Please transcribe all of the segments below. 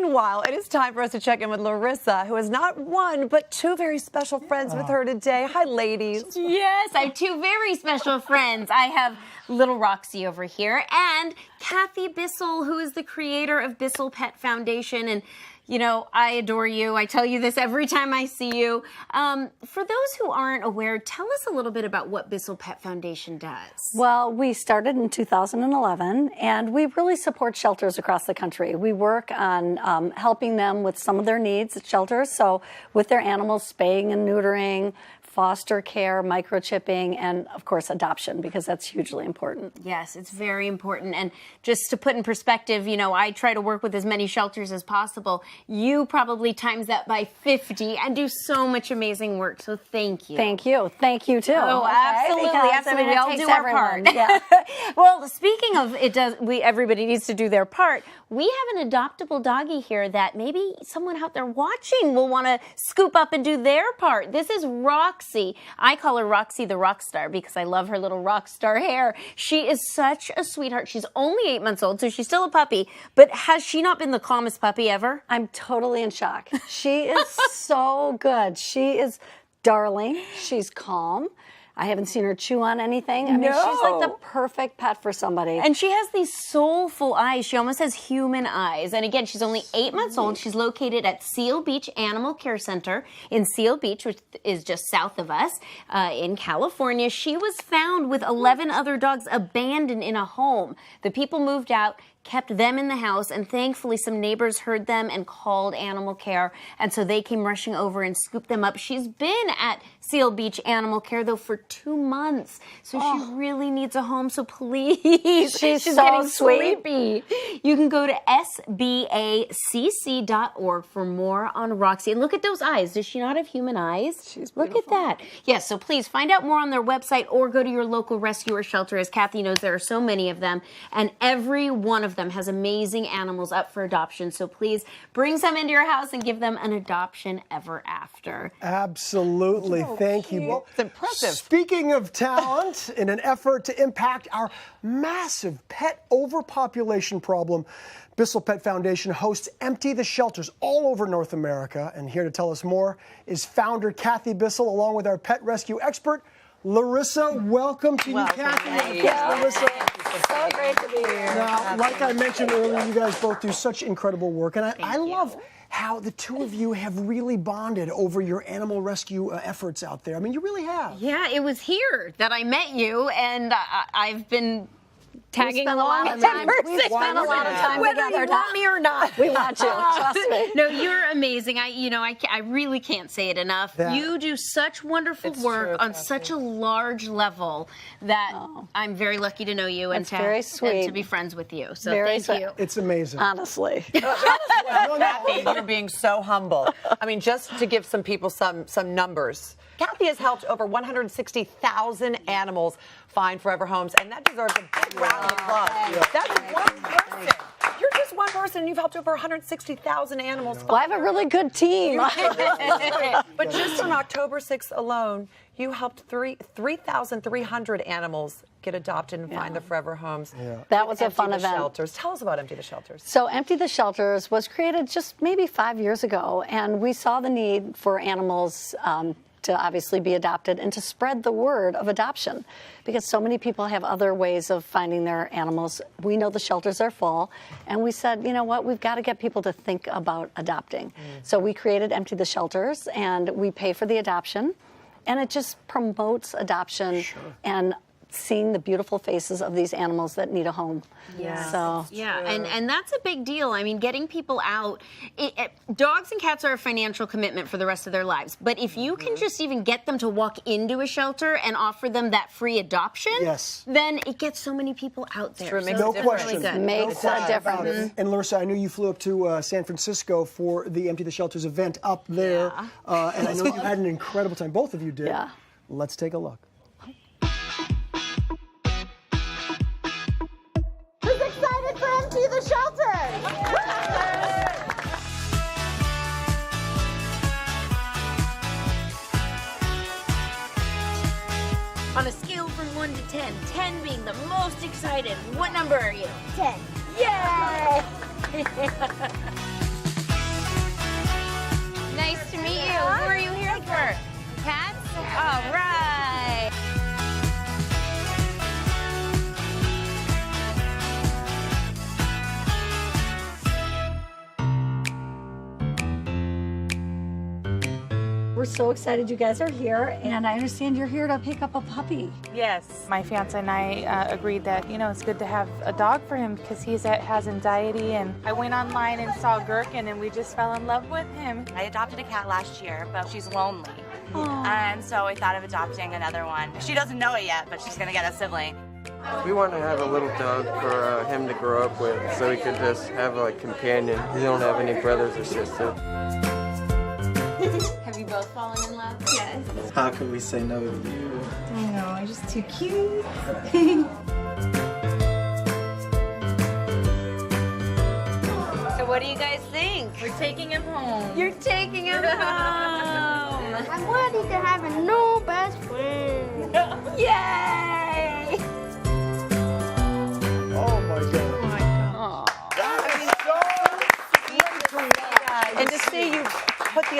Meanwhile, it is time for us to check in with Larissa, who has not one, but two very special friends with her today. Hi, ladies. Yes, I have two very special friends. I have little Roxy over here and Cathy Bissell, who is the creator of Bissell Pet Foundation. And you know, I adore you. I tell you this every time I see you. For those who aren't aware, tell us a little bit about what Bissell Pet Foundation does. Well, we started in 2011, and we really support shelters across the country. We work on helping them with some of their needs at shelters, so with their animals, spaying and neutering, foster care, microchipping, and of course adoption, because that's hugely important. Yes, it's very important. And just to put in perspective, you know, I try to work with as many shelters as possible. You probably times that by 50 and do so much amazing work. So thank you. Thank you. Thank you too. Oh, okay? absolutely. Because, Absolutely. I mean, We all do our part. Yeah. Well, speaking of everybody needs to do their part. We have an adoptable doggy here that maybe someone out there watching will want to scoop up and do their part. This is Roxy. I call her Roxy the rock star because I love her little rock star hair. She is such a sweetheart. She's only 8 months old, so she's still a puppy. But has she not been the calmest puppy ever? I'm totally in shock. She is so good. She is darling. She's calm. I haven't seen her chew on anything. I mean, she's like the perfect pet for somebody. And she has these soulful eyes. She almost has human eyes. And again, she's only 8 months old. She's located at Seal Beach Animal Care Center in Seal Beach, which is just south of us in California. She was found with 11 other dogs abandoned in a home. The people moved out, kept them in the house, and thankfully some neighbors heard them and called animal care, and so they came rushing over and scooped them up. She's been at Seal Beach Animal Care, though, for 2 months, so she really needs a home, so please. She's so getting sweet. sleepy. You can go to sbacc.org for more on Roxy. And look at those eyes. Does she not have human eyes? She's Look at that. Yes, so please find out more on their website or go to your local rescue or shelter. As Cathy knows, there are so many of them, and every one of them has amazing animals up for adoption. So please bring some into your house and give them an adoption ever after. Absolutely. Thank you. Well, it's impressive. Speaking of talent, in an effort to impact our massive pet overpopulation problem, Bissell Pet Foundation hosts Empty the Shelters all over North America. And here to tell us more is founder Cathy Bissell, along with our pet rescue expert, Larissa. Welcome to you, Cathy. Yes, Larissa. So great to be here. Now, like I mentioned earlier, you guys both do such incredible work, and I love how the two of you have really bonded over your animal rescue efforts out there. I mean, you really have. Yeah, it was here that I met you, and I've been tagging along. We spent a lot of time whether together. you want me or not. We want you. Trust me. No, you're amazing. I really can't say it enough. Yeah. You do such wonderful work on such a large level that I'm very lucky to know you and very and sweet. to be friends with you. So Very thank sweet. you. It's amazing. Honestly. Cathy, you're being so humble. I mean, just to give some people some numbers. Cathy has helped over 160,000 animals find forever homes, and that deserves a big round of applause. That's one person. You're just one person, and you've helped over 160,000 animals Well, I have a really good team. But just on October 6th alone, you helped 3,300 animals get adopted and find their forever homes. That was a Empty fun the event. Shelters. Tell us about Empty the Shelters. So Empty the Shelters was created just maybe 5 years ago, and we saw the need for animals to obviously be adopted and to spread the word of adoption, because so many people have other ways of finding their animals. We know the shelters are full, and we said, you know what, we've got to get people to think about adopting. So we created Empty the Shelters, and we pay for the adoption, and it just promotes adoption and seeing the beautiful faces of these animals that need a home. Yeah. So and that's a big deal. I mean, getting people out. Dogs and cats are a financial commitment for the rest of their lives. But if you can just even get them to walk into a shelter and offer them that free adoption, then it gets so many people out there. true. It makes So a it's difference. really good. makes a difference. And Larissa, I know you flew up to San Francisco for the Empty the Shelters event up there, and I know you had an incredible time. Both of you did. Yeah. Let's take a look. Who's excited for Empty the Shelter? On a scale from 1 to 10, 10 being the most excited, what number are you? 10. Yay! so excited you guys are here, and I understand you're here to pick up a puppy. Yes, my fiance and I agreed that, you know, it's good to have a dog for him because has anxiety, and I went online and saw Gherkin and we just fell in love with him. I adopted a cat last year, but she's lonely. And so we thought of adopting another one. She doesn't know it yet, but she's gonna get a sibling. We want to have a little dog for him to grow up with so he could just have a companion. He don't have any brothers or sisters. Have you both fallen in love? Yes. How could we say no to you? I know, you're just too cute. So what do you guys think? We're taking him home. You're taking him home. I'm ready to have a new best friend. Yay! Oh my God. And to see you put the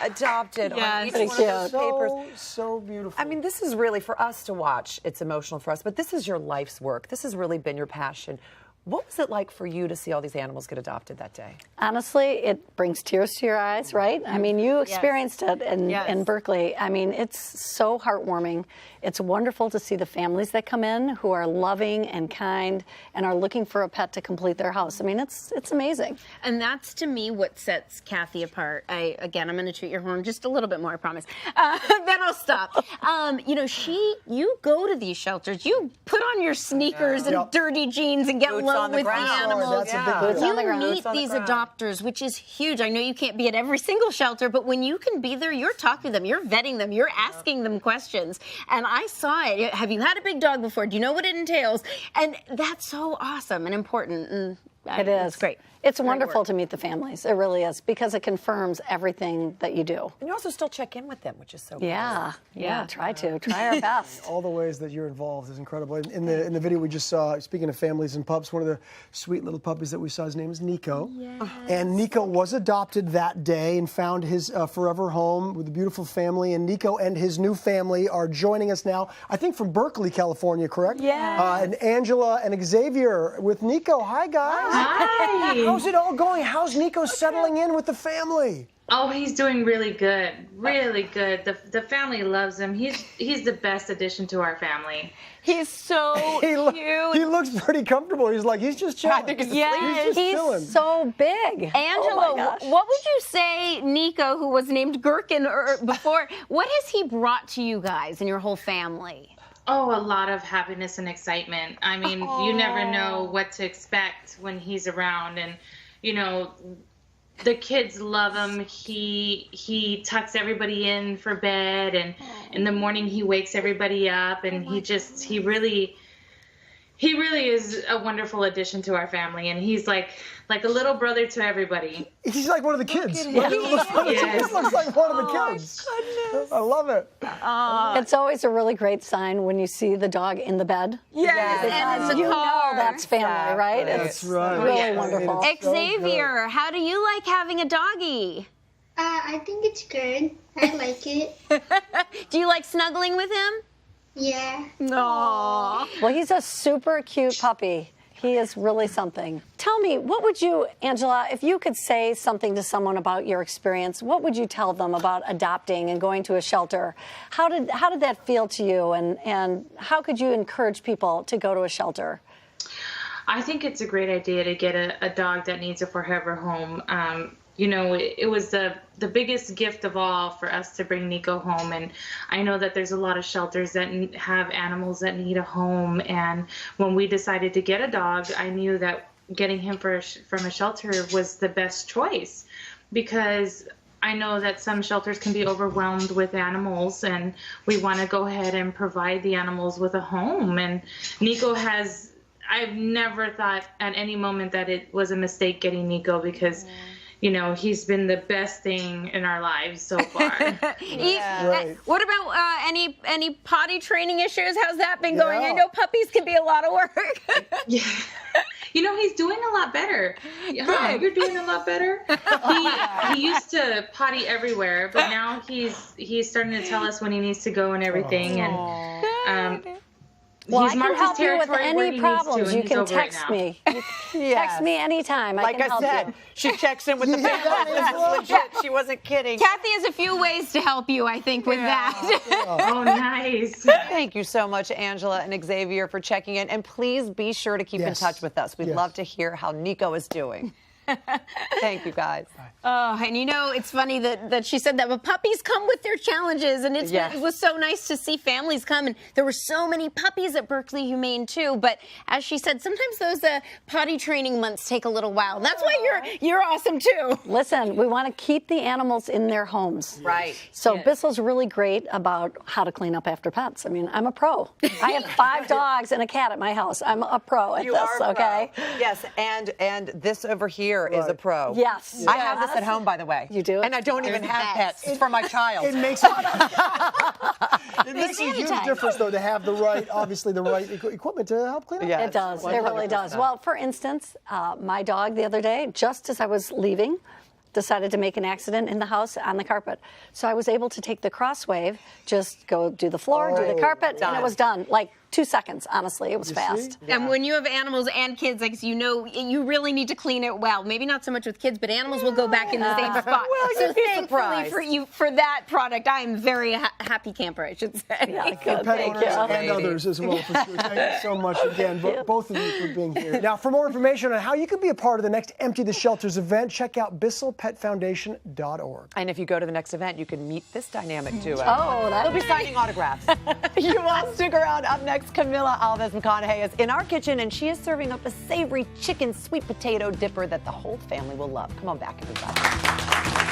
adopted on each one of those papers. So beautiful. I mean, this is really, for us to watch, it's emotional for us, but this is your life's work. This has really been your passion. What was it like for you to see all these animals get adopted that day? Honestly, it brings tears to your eyes, right? I mean, you experienced it in Berkeley. I mean, it's so heartwarming. It's wonderful to see the families that come in who are loving and kind and are looking for a pet to complete their house. I mean, it's amazing. And that's, to me, what sets Cathy apart. Again, I'm going to toot your horn just a little bit more, I promise. Then I'll stop. You know, you go to these shelters. You put on your sneakers and dirty jeans and get low with the animals. That's a big deal. on the ground. You meet these adopters, which is huge. I know you can't be at every single shelter, but when you can be there, you're talking to them, you're vetting them, you're asking them questions. And I saw it. Have you had a big dog before? Do you know what it entails? And that's so awesome and important. And It is. It's great. It's wonderful to meet the families. It really is, because it confirms everything that you do. And you also still check in with them, which is so cool. Yeah, try our best. All the ways that you're involved is incredible. In the video we just saw, speaking of families and pups, one of the sweet little puppies that we saw, his name is Nico. Yes. And Nico was adopted that day and found his forever home with a beautiful family. And Nico and his new family are joining us now, I think from Berkeley, California, correct? Yeah. And Angela and Xavier with Nico. Hi, guys. Hi. How's it all going? How's Nico settling in with the family? Oh, he's doing really good. Really good. The family loves him. He's the best addition to our family. He's so cute. He looks pretty comfortable. He's just chilling. He's chilling. so big. Angela, what would you say Nico, who was named Gherkin before, what has he brought to you guys and your whole family? Oh, a lot of happiness and excitement. I mean, you never know what to expect when he's around, and you know, the kids love him. He tucks everybody in for bed, and in the morning he wakes everybody up, and he really is a wonderful addition to our family, and he's like a little brother to everybody. He's like one of the kids. He looks like one of the kids. Goodness. I love it. It's always a really great sign when you see the dog in the bed. Yes, and it's a You car. know that's family, right? That's It's right. really wonderful. Xavier, how do you like having a doggy? I think it's good. I like it. Do you like snuggling with him? Yeah. No. Well, he's a super cute puppy. He is really something. Tell me, what would you, Angela, if you could say something to someone about your experience, what would you tell them about adopting and going to a shelter? How did that feel to you, and how could you encourage people to go to a shelter? I think it's a great idea to get a dog that needs a forever home. You know, it was the biggest gift of all for us to bring Nico home. And I know that there's a lot of shelters that have animals that need a home. And when we decided to get a dog, I knew that getting him from a shelter was the best choice, because I know that some shelters can be overwhelmed with animals, and we want to go ahead and provide the animals with a home. And Nico I've never thought at any moment that it was a mistake getting Nico, because you know, he's been the best thing in our lives so far. Right. What about any potty training issues? How's that been going? I know puppies can be a lot of work. Yeah. You know, he's doing a lot better. Yeah, you're doing a lot better. He used to potty everywhere, but now he's starting to tell us when he needs to go and everything. And Well, He's I can marked help his you with territory where he any needs problems. to, and You he's can over it text now. me. You can text me anytime. I Like can I help said, you. she checks in with the Yeah, family. This well, is legit. She wasn't kidding. Kathy has a few ways to help you, I think, with that. Oh, nice. Thank you so much, Angela and Xavier, for checking in. And please be sure to keep in Yes. touch with us. We'd Yes. love to hear how Nico is doing. Thank you, guys. Oh, and you know, it's funny that she said that, but puppies come with their challenges, and it was so nice to see families come, and there were so many puppies at Berkeley Humane too. But as she said, sometimes those potty training months take a little while. That's why you're awesome too. Listen, we want to keep the animals in their homes. Right. So Bissell's really great about how to clean up after pets. I mean, I'm a pro. I have 5 dogs and a cat at my house. I'm a pro at You this, are a pro. okay? Yes, and this over here is a pro. Yes. I have this at home, by the way. You do? And I don't even have pets. It's for my child. It makes it, it makes a huge sanitize. difference, though, to have the right, obviously, the right equipment to help clean up. Yeah. It does. It really does. 100%. Well, for instance, my dog the other day, just as I was leaving, decided to make an accident in the house on the carpet. So I was able to take the crosswave, just go do the floor, do the carpet, and it was done. Like 2 seconds, honestly. It was fast. And when you have animals and kids, like you know, you really need to clean it well. Maybe not so much with kids, but animals will go back in the same spot. Well, so you'd be thankfully surprised. for that product, I am very happy camper, I should say. Yeah, For good. pet Thank owners you. and others as well, for sure. Thank you so much again, both of you, for being here. Now, for more information on how you can be a part of the next Empty the Shelters event, check out BissellPetFoundation.org. And if you go to the next event, you can meet this dynamic duo. Oh, that's They'll be signing autographs. You all stick around. Up next, Camilla Alves McConaughey is in our kitchen, and she is serving up a savory chicken sweet potato dipper that the whole family will love. Come on back, everybody.